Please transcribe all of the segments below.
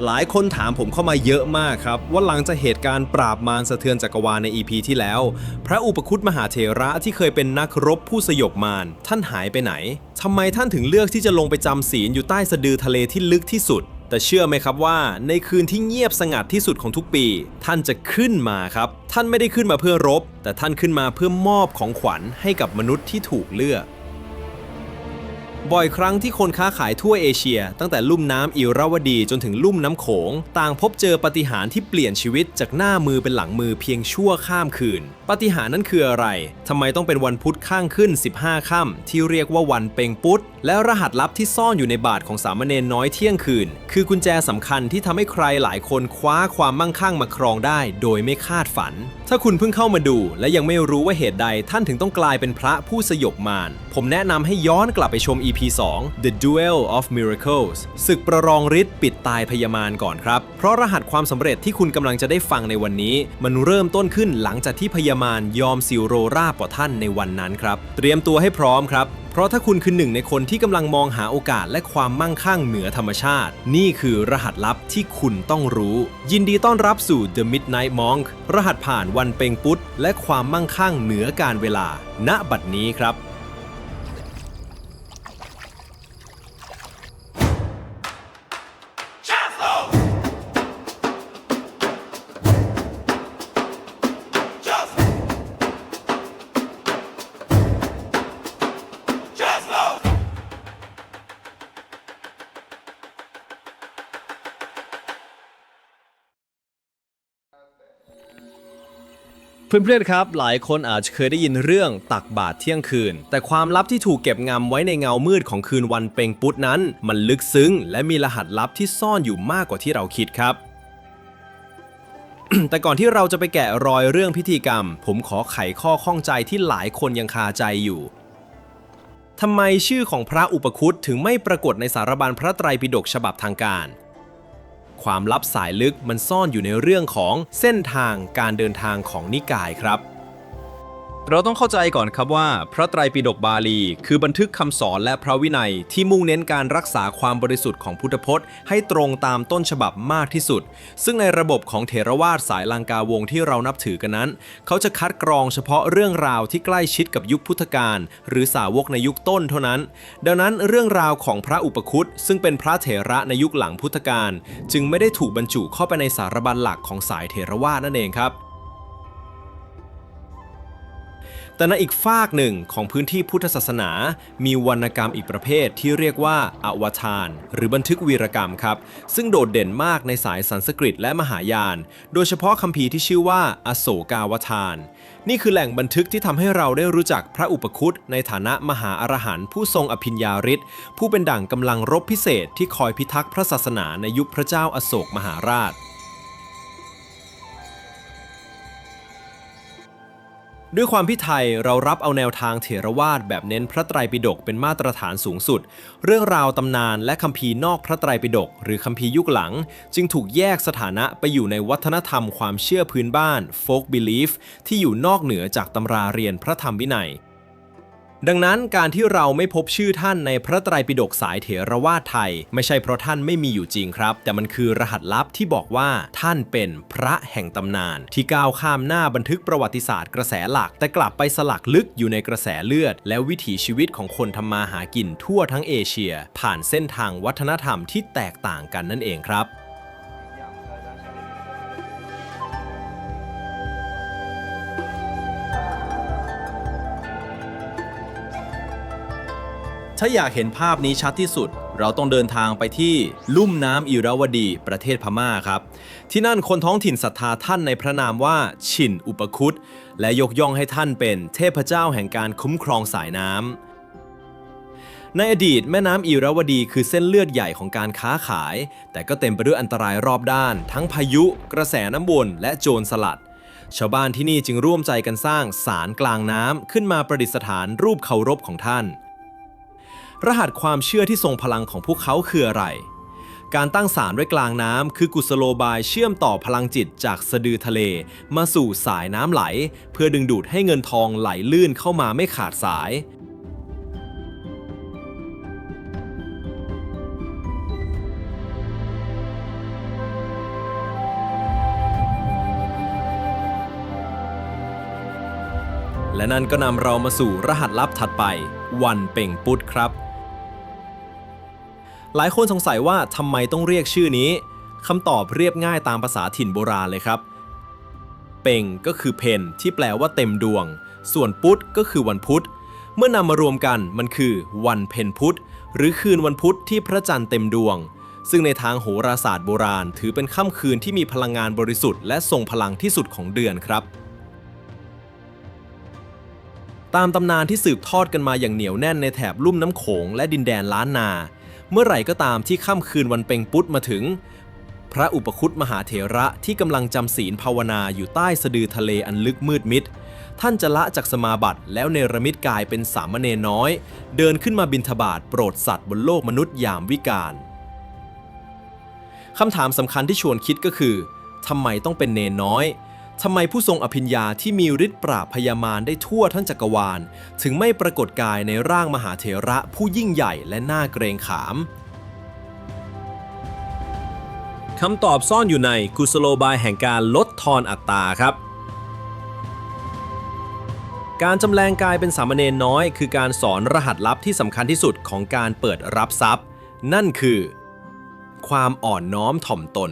หลายคนถามผมเข้ามาเยอะมากครับว่าหลังจากเหตุการณ์ปราบมารสะเทือนจักรวาลใน EP ที่แล้วพระอุปคุตมหาเถระที่เคยเป็นนักรบผู้สยบมารท่านหายไปไหนทำไมท่านถึงเลือกที่จะลงไปจำศีลอยู่ใต้สะดือทะเลที่ลึกที่สุดแต่เชื่อไหมครับว่าในคืนที่เงียบสงัดที่สุดของทุกปีท่านจะขึ้นมาครับท่านไม่ได้ขึ้นมาเพื่อรบแต่ท่านขึ้นมาเพื่อมอบของขวัญให้กับมนุษย์ที่ถูกเลือกบ่อยครั้งที่คนค้าขายทั่วเอเชียตั้งแต่ลุ่มน้ำอิราวดีจนถึงลุ่มน้ำโขงต่างพบเจอปาฏิหาริย์ที่เปลี่ยนชีวิตจากหน้ามือเป็นหลังมือเพียงชั่วข้ามคืนปาฏิหาริย์นั้นคืออะไรทำไมต้องเป็นวันพุธข้างขึ้น15ค่ำที่เรียกว่าวันเป็งปุ๊ดและรหัสลับที่ซ่อนอยู่ในบาทของสามเณรน้อยเที่ยงคืนคือกุญแจสำคัญที่ทำให้ใครหลายคนคว้าความมั่งคั่งมาครองได้โดยไม่คาดฝันถ้าคุณเพิ่งเข้ามาดูและยังไม่รู้ว่าเหตุใดท่านถึงต้องกลายเป็นพระผู้สยบมารผมแนะนำให้ย้อนกลับไปชม EP 2 The Duel of Miracles ศึกประลองฤทธิ์ปิดตายพยามารก่อนครับเพราะรหัสความสำเร็จที่คุณกำลังจะได้ฟังในวันนี้มันเริ่มต้นขึ้นหลังจากที่พยามารยอมสิวโรราบต่อท่านในวันนั้นครับเตรียมตัวให้พร้อมครับเพราะถ้าคุณคือหนึ่งในคนที่กำลังมองหาโอกาสและความมั่งคั่งเหนือธรรมชาตินี่คือรหัสลับที่คุณต้องรู้ยินดีต้อนรับสู่ The Midnight Monk รหัสผ่านวันเป็งปุ๊ดและความมั่งคั่งเหนือการเวลาณบัดนี้ครับเพื่อนๆครับหลายคนอาจจะเคยได้ยินเรื่องตักบาตรเที่ยงคืนแต่ความลับที่ถูกเก็บงำไว้ในเงามืดของคืนวันเป็งปุ๊ดนั้นมันลึกซึ้งและมีรหัสลับที่ซ่อนอยู่มากกว่าที่เราคิดครับ แต่ก่อนที่เราจะไปแกะรอยเรื่องพิธีกรรมผมขอไขข้อข้องใจที่หลายคนยังคาใจอยู่ทำไมชื่อของพระอุปคุตถึงไม่ปรากฏในสารบัญพระไตรปิฎกฉบับทางการความลับสายลึกมันซ่อนอยู่ในเรื่องของเส้นทางการเดินทางของนิกายครับเราต้องเข้าใจก่อนครับว่าพระไตรปิฎกบาลีคือบันทึกคำสอนและพระวินัยที่มุ่งเน้นการรักษาความบริสุทธิ์ของพุทธพจน์ให้ตรงตามต้นฉบับมากที่สุดซึ่งในระบบของเถรวาทสายลังกาวงศ์ที่เรานับถือกันนั้นเขาจะคัดกรองเฉพาะเรื่องราวที่ใกล้ชิดกับยุคพุทธกาลหรือสาวกในยุคต้นเท่านั้นดังนั้นเรื่องราวของพระอุปคุตซึ่งเป็นพระเถระในยุคหลังพุทธกาลจึงไม่ได้ถูกบรรจุเข้าไปในสารบัญหลักของสายเถรวาทนั่นเองครับแต่ในอีกฝากหนึ่งของพื้นที่พุทธศาสนามีวรรณกรรมอีกประเภทที่เรียกว่าอวทานหรือบันทึกวีรกรรมครับซึ่งโดดเด่นมากในสายสันสกฤตและมหายานโดยเฉพาะคัมภีร์ที่ชื่อว่าอโศกาวทานนี่คือแหล่งบันทึกที่ทำให้เราได้รู้จักพระอุปคุตในฐานะมหาอรหันต์ผู้ทรงอภิญญาฤทธิ์ผู้เป็นดั่งกำลังรบพิเศษที่คอยพิทักษ์พระศาสนาในยุคพระเจ้าอโศกมหาราชด้วยความที่ไทยเรารับเอาแนวทางเถรวาทแบบเน้นพระไตรปิฎกเป็นมาตรฐานสูงสุดเรื่องราวตำนานและคัมภีร์นอกพระไตรปิฎกหรือคัมภีร์ยุคหลังจึงถูกแยกสถานะไปอยู่ในวัฒนธรรมความเชื่อพื้นบ้าน folk belief ที่อยู่นอกเหนือจากตำราเรียนพระธรรมวินัยดังนั้นการที่เราไม่พบชื่อท่านในพระไตรปิฎกสายเถรวาทไทยไม่ใช่เพราะท่านไม่มีอยู่จริงครับแต่มันคือรหัสลับที่บอกว่าท่านเป็นพระแห่งตำนานที่ก้าวข้ามหน้าบันทึกประวัติศาสตร์กระแสหลักแต่กลับไปสลักลึกอยู่ในกระแสเลือดและวิถีชีวิตของคนทำมาหากินทั่วทั้งเอเชียผ่านเส้นทางวัฒนธรรมที่แตกต่างกันนั่นเองครับถ้าอยากเห็นภาพนี้ชัดที่สุดเราต้องเดินทางไปที่ลุ่มน้ำอิราวดีประเทศพม่าครับที่นั่นคนท้องถิ่นศรัทธาท่านในพระนามว่าฉินอุปคุตและยกย่องให้ท่านเป็นเทพเจ้าแห่งการคุ้มครองสายน้ำในอดีตแม่น้ำอิราวดีคือเส้นเลือดใหญ่ของการค้าขายแต่ก็เต็มไปด้วยอันตรายรอบด้านทั้งพายุกระแสน้ำวนและโจรสลัดชาวบ้านที่นี่จึงร่วมใจกันสร้างศาลกลางน้ำขึ้นมาประดิษฐานรูปเคารพของท่านรหัสความเชื่อที่ทรงพลังของพวกเขาคืออะไรการตั้งศาลไว้กลางน้ำคือกุศโลบายเชื่อมต่อพลังจิตจากสะดือทะเลมาสู่สายน้ำไหลเพื่อดึงดูดให้เงินทองไหลลื่นเข้ามาไม่ขาดสาย และนั่นก็นำเรามาสู่รหัสลับถัดไปวันเป่งปุ๊ดครับหลายคนสงสัยว่าทำไมต้องเรียกชื่อนี้คำตอบเรียบง่ายตามภาษาถิ่นโบราณเลยครับเป่งก็คือเพนที่แปลว่าเต็มดวงส่วนปุ๊ดก็คือวันพุธเมื่อนำมารวมกันมันคือวันเพ็ญพุธหรือคืนวันพุธที่พระจันทร์เต็มดวงซึ่งในทางโหราศาสตร์โบราณถือเป็นค่ำคืนที่มีพลังงานบริสุทธิ์และทรงพลังที่สุดของเดือนครับตามตำนานที่สืบทอดกันมาอย่างเหนียวแน่นในแถบลุ่มน้ำโขงและดินแดนล้านนาเมื่อไหร่ก็ตามที่ค่ำคืนวันเพ็ญปุ๊ดมาถึงพระอุปคุตมหาเถระที่กำลังจำศีลภาวนาอยู่ใต้สะดือทะเลอันลึกมืดมิดท่านจะละจากสมาบัติแล้วเนรมิตกายเป็นสามเณรน้อยเดินขึ้นมาบิณฑบาตโปรดสัตว์บนโลกมนุษย์ยามวิกาลคำถามสำคัญที่ชวนคิดก็คือทำไมต้องเป็นเนรน้อยทำไมผู้ทรงอภิญญาที่มีฤทธิ์ปราบพยามารได้ทั่วทั้งจักรวาลถึงไม่ปรากฏกายในร่างมหาเถระผู้ยิ่งใหญ่และน่าเกรงขามคำตอบซ่อนอยู่ในกุศโลบายแห่งการลดทอนอัตราครับการจำแรงกายเป็นสามเณรน้อยคือการสอนรหัสลับที่สำคัญที่สุดของการเปิดรับทรัพย์นั่นคือความอ่อนน้อมถ่อมตน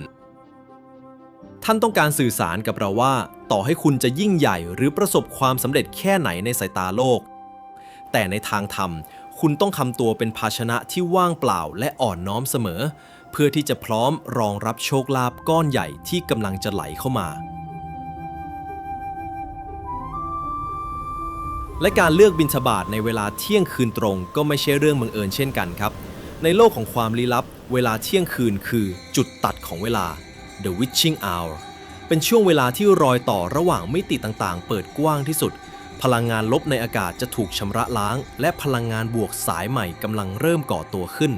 ท่านต้องการสื่อสารกับเราว่าต่อให้คุณจะยิ่งใหญ่หรือประสบความสำเร็จแค่ไหนในสายตาโลกแต่ในทางธรรมคุณต้องทำตัวเป็นภาชนะที่ว่างเปล่าและอ่อนน้อมเสมอเพื่อที่จะพร้อมรองรับโชคลาภก้อนใหญ่ที่กำลังจะไหลเข้ามาและการเลือกบิณฑบาตในเวลาเที่ยงคืนตรงก็ไม่ใช่เรื่องบังเอิญเช่นกันครับในโลกของความลี้ลับเวลาเที่ยงคืนคือจุดตัดของเวลา The Witching Hour เป็นช่วงเวลาที่รอยต่อระหว่างมิติต่างๆเปิดกว้างที่สุดพลังงานลบในอากาศจะถูกชำระล้างและพลังงานบวกสายใหม่กำลังเริ่มก่อตัวขึ้น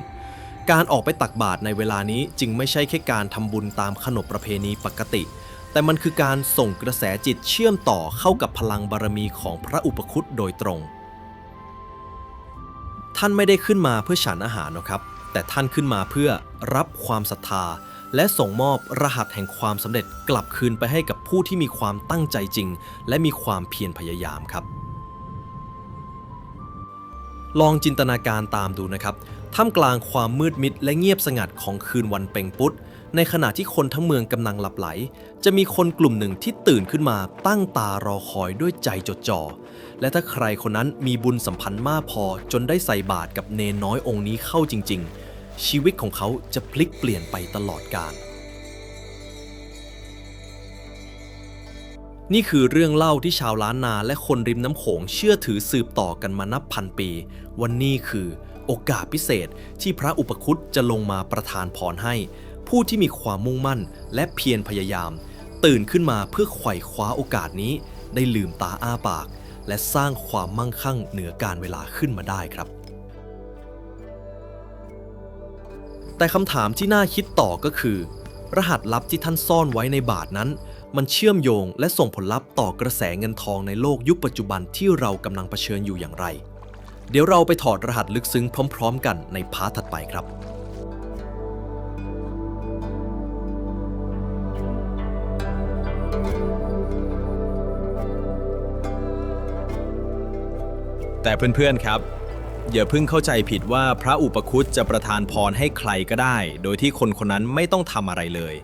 การออกไปตักบาตรในเวลานี้จึงไม่ใช่แค่การทำบุญตามขนบประเพณีปกติแต่มันคือการส่งกระแสจิตเชื่อมต่อเข้ากับพลังบารมีของพระอุปคุตโดยตรงท่านไม่ได้ขึ้นมาเพื่อฉันอาหารนะครับแต่ท่านขึ้นมาเพื่อรับความศรัทธาและส่งมอบรหัสแห่งความสำเร็จกลับคืนไปให้กับผู้ที่มีความตั้งใจจริงและมีความเพียรพยายามครับลองจินตนาการตามดูนะครับท่ามกลางความมืดมิดและเงียบสงัดของคืนวันเพ็ญปุ๊ดในขณะที่คนทั้งเมืองกำลังหลับไหลจะมีคนกลุ่มหนึ่งที่ตื่นขึ้นมาตั้งตารอคอยด้วยใจจดจ่อและถ้าใครคนนั้นมีบุญสัมพันธ์มากพอจนได้ใส่บาตรกับเนรน้อยองค์นี้เข้าจริงๆชีวิตของเขาจะพลิกเปลี่ยนไปตลอดกาลนี่คือเรื่องเล่าที่ชาวล้านนาและคนริมน้ำโขงเชื่อถือสืบต่อกันมานับพันปีวันนี้คือโอกาสพิเศษที่พระอุปคุตจะลงมาประทานพรให้ผู้ที่มีความมุ่งมั่นและเพียรพยายามตื่นขึ้นมาเพื่อไขว่คว้าโอกาสนี้ได้ลืมตาอ้าปากและสร้างความมั่งคั่งเหนือการเวลาขึ้นมาได้ครับแต่คำถามที่น่าคิดต่อก็คือรหัสลับที่ท่านซ่อนไว้ในบาทนั้นมันเชื่อมโยงและส่งผลลัพธ์ต่อกระแสเงินทองในโลกยุคปัจจุบันที่เรากำลังเผชิญอยู่อย่างไรเดี๋ยวเราไปถอดรหัสลึกซึ้งพร้อมๆกันในพาร์ทถัดไปครับแต่เพื่อนๆครับอย่าเพิ่งเข้าใจผิดว่าพระอุปคุตจะประทานพรให้ใครก็ได้โดยที่คนคนนั้นไม่ต้องทำอะไรเลย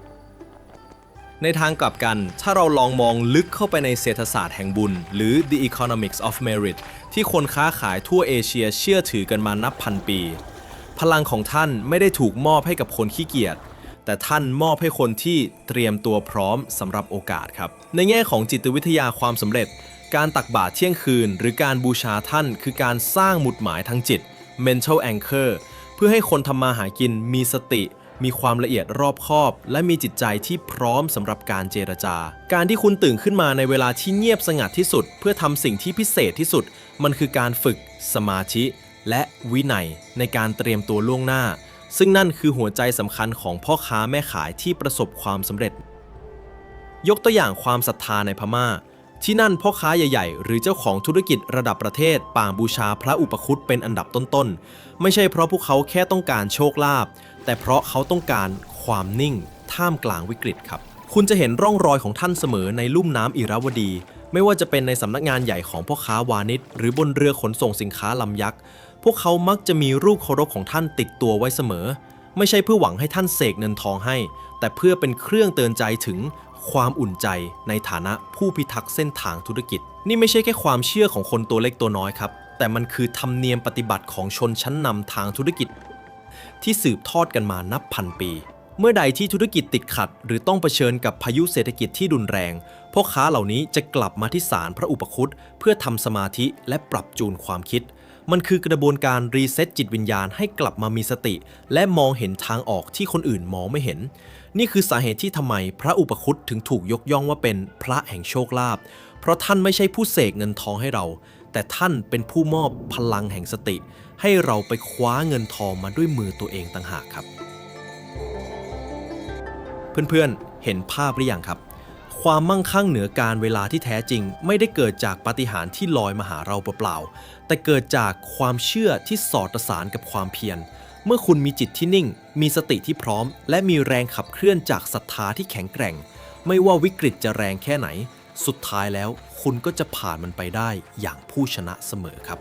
ในทางกลับกันถ้าเราลองมองลึกเข้าไปในเศรษฐศาสตร์แห่งบุญหรือ The Economics of Merit ที่คนค้าขายทั่วเอเชียเชื่อถือกันมานับพันปีพลังของท่านไม่ได้ถูกมอบให้กับคนขี้เกียจแต่ท่านมอบให้คนที่เตรียมตัวพร้อมสำหรับโอกาสครับในแง่ของจิตวิทยาความสำเร็จการตักบาตรเที่ยงคืนหรือการบูชาท่านคือการสร้างหมุดหมายทางจิต mental anchor เพื่อให้คนทำมาหากินมีสติมีความละเอียดรอบคอบและมีจิตใจที่พร้อมสำหรับการเจรจาการที่คุณตื่นขึ้นมาในเวลาที่เงียบสงัดที่สุดเพื่อทำสิ่งที่พิเศษที่สุดมันคือการฝึกสมาธิและวินัยในการเตรียมตัวล่วงหน้าซึ่งนั่นคือหัวใจสำคัญของพ่อค้าแม่ขายที่ประสบความสำเร็จยกตัวอย่างความศรัทธาในพม่าที่นั่นพ่อค้าใหญ่ๆหรือเจ้าของธุรกิจระดับประเทศต่างบูชาพระอุปคุตเป็นอันดับต้นๆไม่ใช่เพราะพวกเขาแค่ต้องการโชคลาภแต่เพราะเขาต้องการความนิ่งท่ามกลางวิกฤตครับคุณจะเห็นร่องรอยของท่านเสมอในลุ่มน้ำอิราวดี ไม่ว่าจะเป็นในสำนักงานใหญ่ของพ่อค้าวานิชหรือบนเรือขนส่งสินค้าลำยักษ์พวกเขามักจะมีรูปเคารพของท่านติดตัวไว้เสมอไม่ใช่เพื่อหวังให้ท่านเสกเงินทองให้แต่เพื่อเป็นเครื่องเตือนใจถึงความอุ่นใจในฐานะผู้พิทักษ์เส้นทางธุรกิจนี่ไม่ใช่แค่ความเชื่อของคนตัวเล็กตัวน้อยครับแต่มันคือธรรมเนียมปฏิบัติของชนชั้นนำทางธุรกิจที่สืบทอดกันมานับพันปีเมื่อใดที่ธุรกิจติดขัดหรือต้องเผชิญกับพายุเศรษฐกิจที่รุนแรงพ่อค้าเหล่านี้จะกลับมาที่ศาลพระอุปคุตเพื่อทำสมาธิและปรับจูนความคิดมันคือกระบวนการรีเซ็ตจิตวิญญาณให้กลับมามีสติและมองเห็นทางออกที่คนอื่นมองไม่เห็นนี่คือสาเหตุที่ทำไมพระอุปคุตถึงถูกยกย่องว่าเป็นพระแห่งโชคลาภเพราะท่านไม่ใช่ผู้เสกเงินทองให้เราแต่ท่านเป็นผู้มอบพลังแห่งสติให้เราไปคว้าเงินทองมาด้วยมือตัวเองต่างหากครับเพื่อนๆเห็นภาพหรือยังครับความมั่งคั่งเหนือการเวลาที่แท้จริงไม่ได้เกิดจากปาฏิหาริย์ที่ลอยมาหาเราเปล่าๆแต่เกิดจากความเชื่อที่สอดประสานกับความเพียรเมื่อคุณมีจิตที่นิ่งมีสติที่พร้อมและมีแรงขับเคลื่อนจากศรัทธาที่แข็งแกร่งไม่ว่าวิกฤตจะแรงแค่ไหนสุดท้ายแล้วคุณก็จะผ่านมันไปได้อย่างผู้ชนะเสมอครับ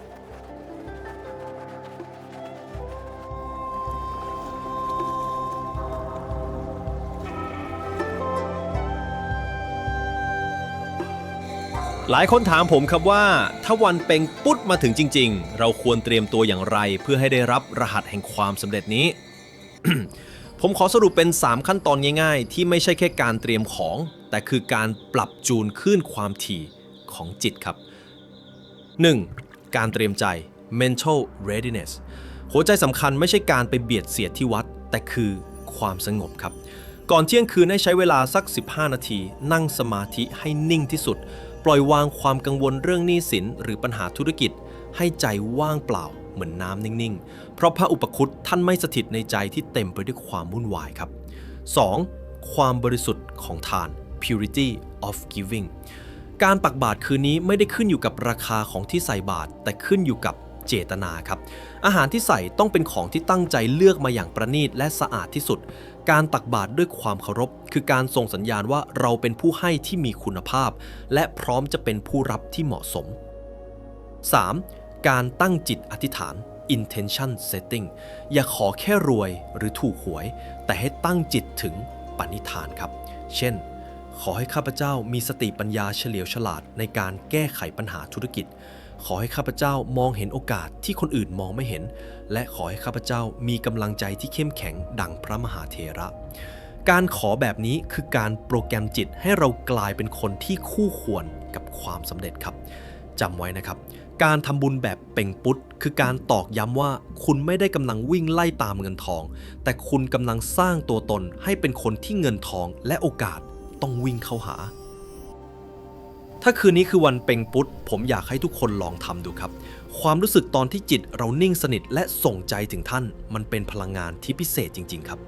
หลายคนถามผมครับว่าถ้าวันเป็งปุ๊ดมาถึงจริงๆเราควรเตรียมตัวอย่างไรเพื่อให้ได้รับรหัสแห่งความสำเร็จนี้ ผมขอสรุปเป็น3ขั้นตอนง่ายๆที่ไม่ใช่แค่การเตรียมของแต่คือการปรับจูนคลื่นความถี่ของจิตครับ 1. การเตรียมใจ mental readiness หัวใจสำคัญไม่ใช่การไปเบียดเสียดที่วัดแต่คือความสงบครับก่อนเที่ยงคืนให้ใช้เวลาสัก15นาทีนั่งสมาธิให้นิ่งที่สุดปล่อยวางความกังวลเรื่องหนี้สินหรือปัญหาธุรกิจให้ใจว่างเปล่าเหมือนน้ำนิ่งๆเพราะพระอุปคุตท่านไม่สถิตในใจที่เต็มไปด้วยความวุ่นวายครับ 2. ความบริสุทธิ์ของทาน purity of giving การตักบาตรคืนนี้ไม่ได้ขึ้นอยู่กับราคาของที่ใส่บาตรแต่ขึ้นอยู่กับเจตนาครับอาหารที่ใส่ต้องเป็นของที่ตั้งใจเลือกมาอย่างประณีตและสะอาดที่สุดการตักบาตรด้วยความเคารพคือการส่งสัญญาณว่าเราเป็นผู้ให้ที่มีคุณภาพและพร้อมจะเป็นผู้รับที่เหมาะสม 3. การตั้งจิตอธิษฐาน intention setting อย่าขอแค่รวยหรือถูกหวยแต่ให้ตั้งจิตถึงปณิธานครับเช่นขอให้ข้าพเจ้ามีสติปัญญาเฉลียวฉลาดในการแก้ไขปัญหาธุรกิจขอให้ข้าพเจ้ามองเห็นโอกาสที่คนอื่นมองไม่เห็นและขอให้ข้าพเจ้ามีกำลังใจที่เข้มแข็งดังพระมหาเถระการขอแบบนี้คือการโปรแกรมจิตให้เรากลายเป็นคนที่คู่ควรกับความสำเร็จครับจำไว้นะครับการทำบุญแบบเป่งปุ๊ดคือการตอกย้ำว่าคุณไม่ได้กำลังวิ่งไล่ตามเงินทองแต่คุณกำลังสร้างตัวตนให้เป็นคนที่เงินทองและโอกาสต้องวิ่งเข้าหาถ้าคืนนี้คือวันเป็งปุ๊ดผมอยากให้ทุกคนลองทำดูครับความรู้สึกตอนที่จิตเรานิ่งสนิทและส่งใจถึงท่านมันเป็นพลังงานที่พิเศษจริงๆครับ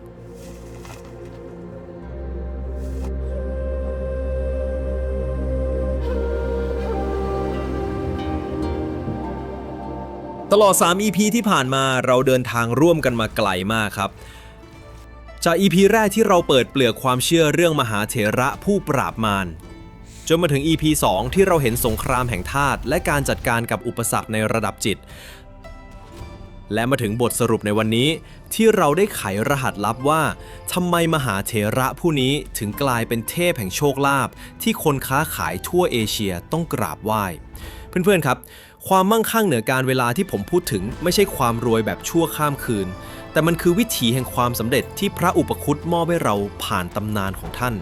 ตลอด3 EP ที่ผ่านมาเราเดินทางร่วมกันมาไกลมากครับจาก EP แรกที่เราเปิดเปลือกความเชื่อเรื่องมหาเถระผู้ปราบมารจนมาถึง EP 2 ที่เราเห็นสงครามแห่งธาตุและการจัดการกับอุปสรรคในระดับจิตและมาถึงบทสรุปในวันนี้ที่เราได้ไขรหัสลับว่าทำไมมหาเถระผู้นี้ถึงกลายเป็นเทพแห่งโชคลาภที่คนค้าขายทั่วเอเชียต้องกราบไหว้เพื่อนๆครับความมั่งคั่งเหนือการเวลาที่ผมพูดถึงไม่ใช่ความรวยแบบชั่วข้ามคืนแต่มันคือวิถีแห่งความสำเร็จที่พระอุปคุตมอบให้เราผ่านตำนานของท่าน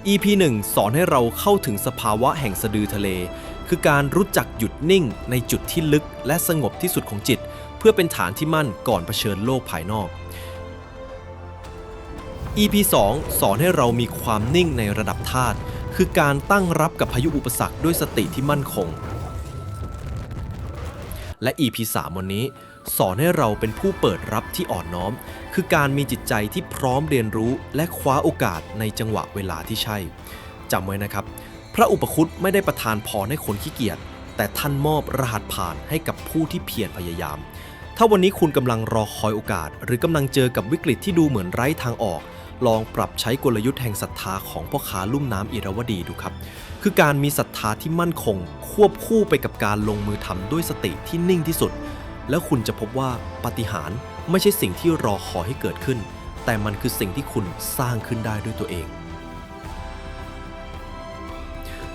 EP 1 สอนให้เราเข้าถึงสภาวะแห่งสะดือทะเลคือการรู้จักหยุดนิ่งในจุดที่ลึกและสงบที่สุดของจิตเพื่อเป็นฐานที่มั่นก่อนเผชิญโลกภายนอก EP 2 สอนให้เรามีความนิ่งในระดับธาตุคือการตั้งรับกับพายุอุปสรรคด้วยสติที่มั่นคงและ EP 3 วันนี้สอนให้เราเป็นผู้เปิดรับที่อ่อนน้อมคือการมีจิตใจที่พร้อมเรียนรู้และคว้าโอกาสในจังหวะเวลาที่ใช่จำไว้นะครับพระอุปคุตไม่ได้ประทานพรให้คนขี้เกียจแต่ท่านมอบรหัสผ่านให้กับผู้ที่เพียรพยายามถ้าวันนี้คุณกำลังรอคอยโอกาสหรือกำลังเจอกับวิกฤตที่ดูเหมือนไร้ทางออก ลองปรับใช้กลยุทธ์แห่งศรัทธาของพ่อค้าลุ่มน้ำอิระวดีดูครับคือการมีศรัทธาที่มั่นคงควบคู่ไปกับการลงมือทำด้วยสติที่นิ่งที่สุดแล้วคุณจะพบว่าปาฏิหาริย์ไม่ใช่สิ่งที่รอคอยให้เกิดขึ้นแต่มันคือสิ่งที่คุณสร้างขึ้นได้ด้วยตัวเอง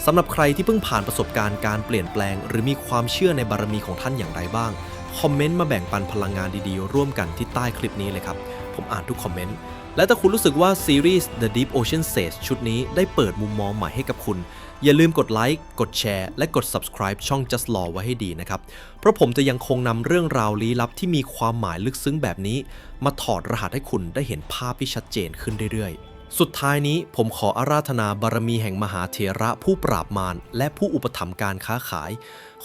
สำหรับใครที่เพิ่งผ่านประสบการณ์การเปลี่ยนแปลงหรือมีความเชื่อในบารมีของท่านอย่างไรบ้างคอมเมนต์มาแบ่งปันพลังงานดีๆร่วมกันที่ใต้คลิปนี้เลยครับผมอ่านทุกคอมเมนต์และถ้าคุณรู้สึกว่าซีรีส์ The Deep Ocean Sage ชุดนี้ได้เปิดมุมมองใหม่ให้กับคุณอย่าลืมกดไลค์กดแชร์และกด subscribe ช่อง Just Law ไว้ให้ดีนะครับเพราะผมจะยังคงนำเรื่องราวลี้ลับที่มีความหมายลึกซึ้งแบบนี้มาถอดรหัสให้คุณได้เห็นภาพที่ชัดเจนขึ้นเรื่อยๆสุดท้ายนี้ผมขออาราธนาบารมีแห่งมหาเถระผู้ปราบมารและผู้อุปถัมภ์การค้าขาย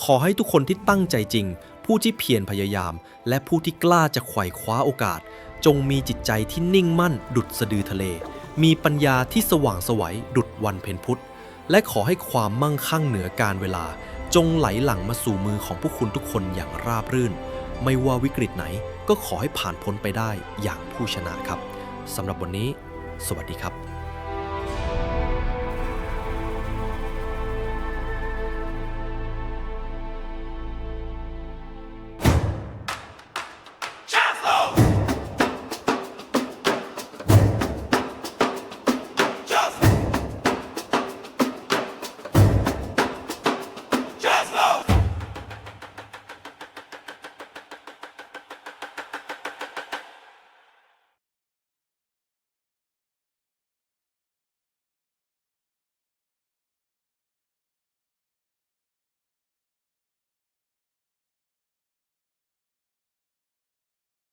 ขอให้ทุกคนที่ตั้งใจจริงผู้ที่เพียรพยายามและผู้ที่กล้าจะไขว่คว้าโอกาสจงมีจิตใจที่นิ่งมั่นดุจสะดือทะเลมีปัญญาที่สว่างไสวดุจวันเพ็ญพุธและขอให้ความมั่งคั่งเหนือการเวลาจงไหลหลั่งมาสู่มือของพวกคุณทุกคนอย่างราบรื่นไม่ว่าวิกฤตไหนก็ขอให้ผ่านพ้นไปได้อย่างผู้ชนะครับสำหรับวันนี้สวัสดีครับ